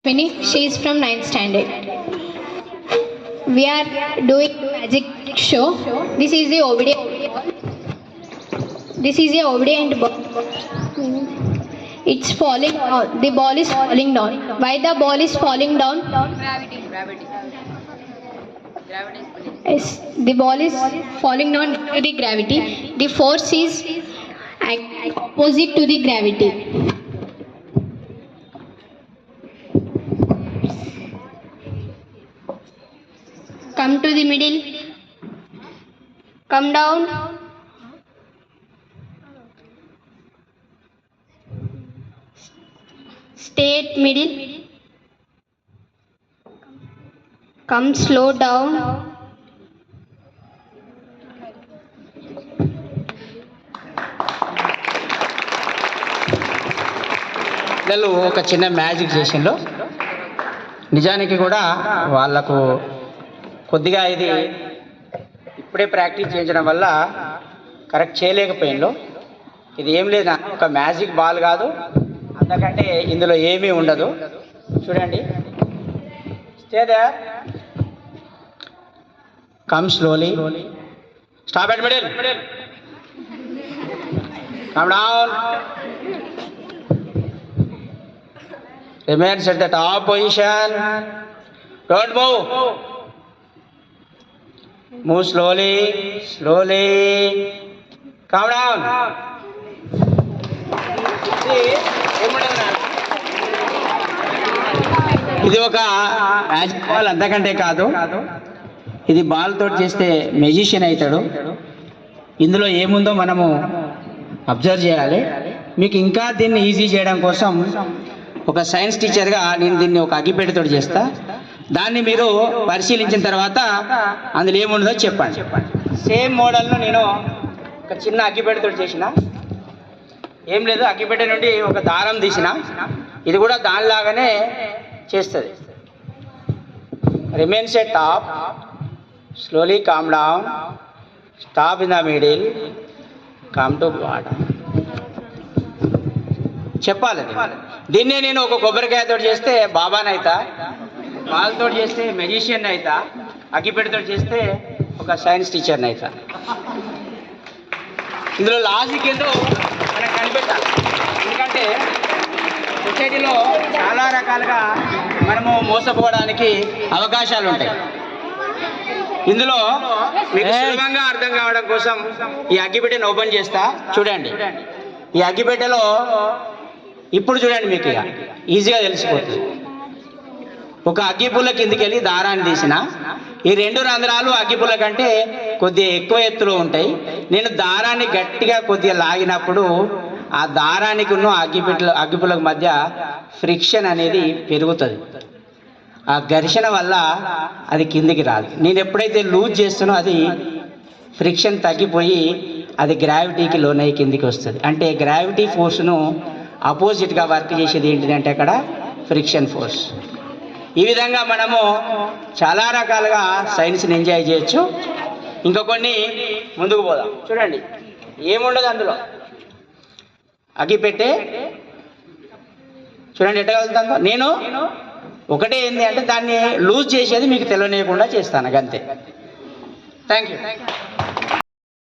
She is from 9th standard. We are doing magic show. This is the obedient. This is the obedient ball. It's falling down. The ball is falling down. Why the ball is falling down? Gravity. Gravity is pulling. Yes, the ball is falling down due to the gravity. The force is opposite to the gravity. Come to the middle. Come down. Stay at middle. Come slow down. పిల్లలు ఒక చిన్న magic చేసిండ్రు. నిజానికి కూడా వాళ్ళకు కొద్దిగా ఇది ఇప్పుడే ప్రాక్టీస్ చేయించడం వల్ల కరెక్ట్ చేయలేకపోయిండు. ఇది ఏం లేదు, ఒక మ్యాజిక్ బాల్ కాదు, అంతకంటే ఇందులో ఏమీ ఉండదు. చూడండి, stay there, come slowly, stop at middle, come down, remains at the top position, don't move slowly, calm down. ఇది ఒక మ్యాజిక్ బాల్, అంతకంటే కాదు. ఇది బాల్ తోటి చేస్తే మెజిషియన్ అవుతాడు. ఇందులో ఏముందో మనము అబ్జర్వ్ చేయాలి. మీకు ఇంకా దీన్ని ఈజీ చేయడం కోసం ఒక సైన్స్ టీచర్గా నేను దీన్ని ఒక అగ్గిపెట్టెతో చేస్తా. దాన్ని మీరు పరిశీలించిన తర్వాత అందులో ఏముండదో చెప్పండి. సేమ్ మోడల్ను నేను ఒక చిన్న అగ్గిపెట్టెతో చేసిన. ఏం లేదు, అగ్గిపెట్టె నుండి ఒక దారం తీసిన. ఇది కూడా దానిలాగానే చేస్తుంది. Remains at top, slowly calm down, stop in the middle, come to bottom. చెప్పాలి. దీన్నే నేను ఒక కొబ్బరికాయతో చేస్తే బాబానైతా, బాల్తో చేస్తే మెజిషియన్ అయితా, అగ్గిపెట్టెతో చేస్తే ఒక సైన్స్ టీచర్ని అయితా. ఇందులో లాజిక్ ఏంటో మనకు కనిపెట్టాలి. ఎందుకంటే సొసైటీలో చాలా రకాలుగా మనము మోసపోవడానికి అవకాశాలు ఉంటాయి. ఇందులో మీకు సులభంగా అర్థం కావడం కోసం ఈ అగ్గిపెట్టెను ఓపెన్ చేస్తా. చూడండి, ఈ అగ్గిపెట్టెలో ఇప్పుడు చూడండి, మీకు ఇక ఈజీగా తెలిసిపోతుంది. ఒక అగ్గిపుల్ల కిందికి వెళ్ళి దారాన్ని తీసిన. ఈ రెండు రంధ్రాలు అగ్గిపుల్ల కంటే కొద్దిగా ఎక్కువ ఎత్తులో ఉంటాయి. నేను దారాన్ని గట్టిగా కొద్దిగా లాగినప్పుడు ఆ దారానికి ఉన్న అగ్గిపుల్లకు మధ్య ఫ్రిక్షన్ అనేది పెరుగుతుంది. ఆ ఘర్షణ వల్ల అది కిందికి రాదు. నేను ఎప్పుడైతే లూజ్ చేస్తానో అది ఫ్రిక్షన్ తగ్గిపోయి అది గ్రావిటీకి లోనై కిందికి వస్తుంది. అంటే గ్రావిటీ ఫోర్స్ను అపోజిట్గా వర్క్ చేసేది ఏంటిదంటే అక్కడ ఫ్రిక్షన్ ఫోర్స్. ఈ విధంగా మనము చాలా రకాలుగా సైన్స్ని ఎంజాయ్ చేయొచ్చు. ఇంకా కొన్ని ముందుకు పోదాం. చూడండి, ఏముండదు అందులో. అగ్గిపెట్టె చూడండి ఎట్లా వెళ్తుందో. నేను ఒకటే ఏంటి అంటే దాన్ని లూజ్ చేసేది మీకు తెలియనియకుండా చేస్తాను, అంతే. Thank you.